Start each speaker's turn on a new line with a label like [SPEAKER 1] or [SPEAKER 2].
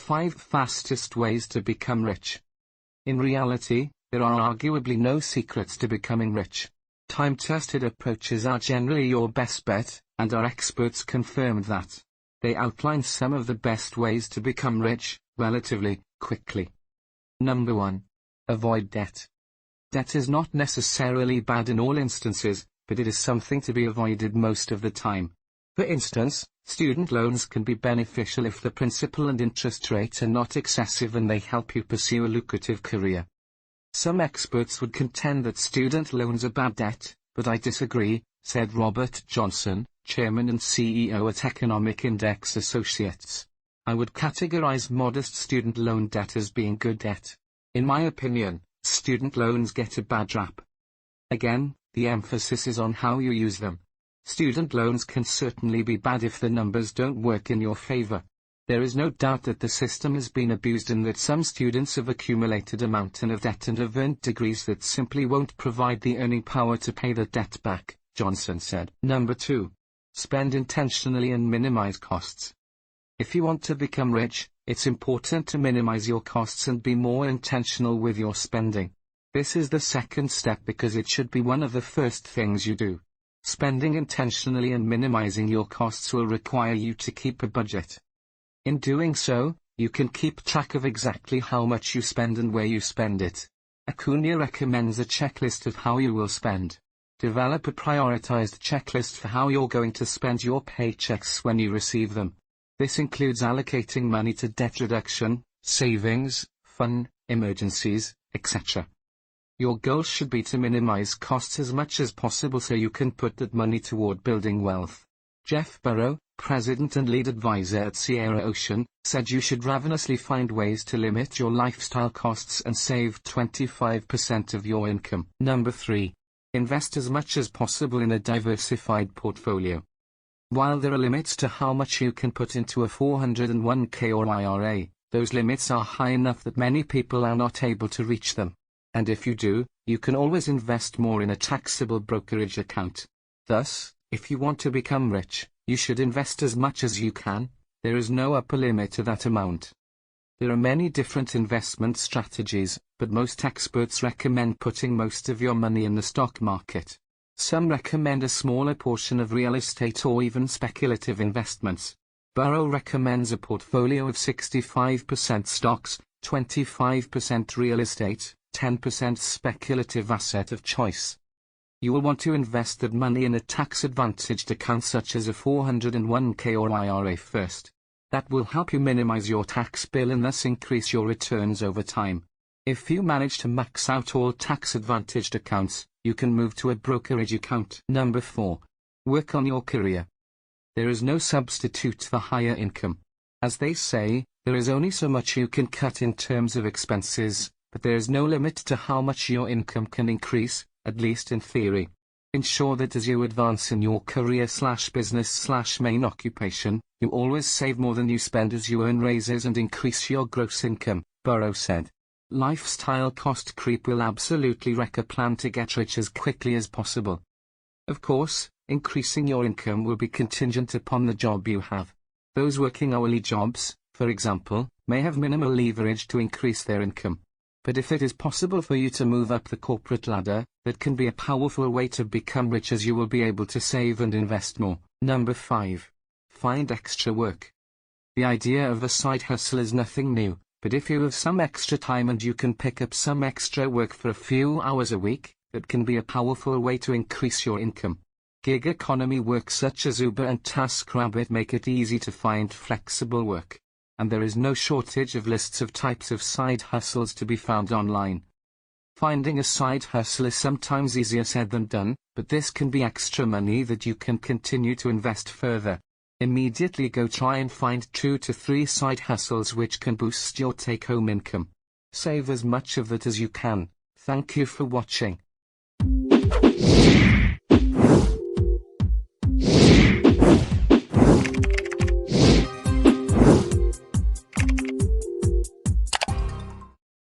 [SPEAKER 1] 5 fastest ways to become rich. In reality, there are arguably no secrets to becoming rich. Time-tested approaches are generally your best bet, and our experts confirmed that. They outline some of the best ways to become rich, relatively quickly. Number 1. Avoid debt. Debt is not necessarily bad in all instances, but it is something to be avoided most of the time. For instance, student loans can be beneficial if the principal and interest rates are not excessive and they help you pursue a lucrative career. Some experts would contend that student loans are bad debt, but I disagree, said Robert Johnson, Chairman and CEO at Economic Index Associates. I would categorize modest student loan debt as being good debt. In my opinion, student loans get a bad rap. Again, the emphasis is on how you use them. Student loans can certainly be bad if the numbers don't work in your favor. There is no doubt that the system has been abused and that some students have accumulated a mountain of debt and have earned degrees that simply won't provide the earning power to pay the debt back, Johnson said. Number 2. Spend intentionally and minimize costs. If you want to become rich, it's important to minimize your costs and be more intentional with your spending. This is the second step because it should be one of the first things you do. Spending intentionally and minimizing your costs will require you to keep a budget. In doing so, you can keep track of exactly how much you spend and where you spend it. Acuna recommends a checklist of how you will spend. Develop a prioritized checklist for how you're going to spend your paychecks when you receive them. This includes allocating money to debt reduction, savings, fun, emergencies, etc. Your goal should be to minimize costs as much as possible so you can put that money toward building wealth. Jeff Burrow, president and lead advisor at Sierra Ocean, said you should ravenously find ways to limit your lifestyle costs and save 25% of your income. Number 3. Invest as much as possible in a diversified portfolio. While there are limits to how much you can put into a 401k or IRA, those limits are high enough that many people are not able to reach them. And if you do, you can always invest more in a taxable brokerage account. Thus, if you want to become rich, you should invest as much as you can. There is no upper limit to that amount. There are many different investment strategies, but most experts recommend putting most of your money in the stock market. Some recommend a smaller portion of real estate or even speculative investments. Burrow recommends a portfolio of 65% stocks, 25% real estate, 10% speculative asset of choice. You will want to invest that money in a tax-advantaged account such as a 401k or IRA first. That will help you minimize your tax bill and thus increase your returns over time. If you manage to max out all tax-advantaged accounts, you can move to a brokerage account. Number 4. Work on your career. There is no substitute for higher income. As they say, there is only so much you can cut in terms of expenses, but there is no limit to how much your income can increase, at least in theory. Ensure that as you advance in your career/business/main occupation, you always save more than you spend as you earn raises and increase your gross income, Burrow said. Lifestyle cost creep will absolutely wreck a plan to get rich as quickly as possible. Of course, increasing your income will be contingent upon the job you have. Those working hourly jobs, for example, may have minimal leverage to increase their income. But if it is possible for you to move up the corporate ladder, that can be a powerful way to become rich as you will be able to save and invest more. Number 5. Find extra work. The idea of a side hustle is nothing new, but if you have some extra time and you can pick up some extra work for a few hours a week, that can be a powerful way to increase your income. Gig economy work such as Uber and TaskRabbit make it easy to find flexible work. And there is no shortage of lists of types of side hustles to be found online. Finding a side hustle is sometimes easier said than done, but this can be extra money that you can continue to invest further. Immediately go try and find 2 to 3 side hustles which can boost your take-home income. Save as much of that as you can. Thank you for watching.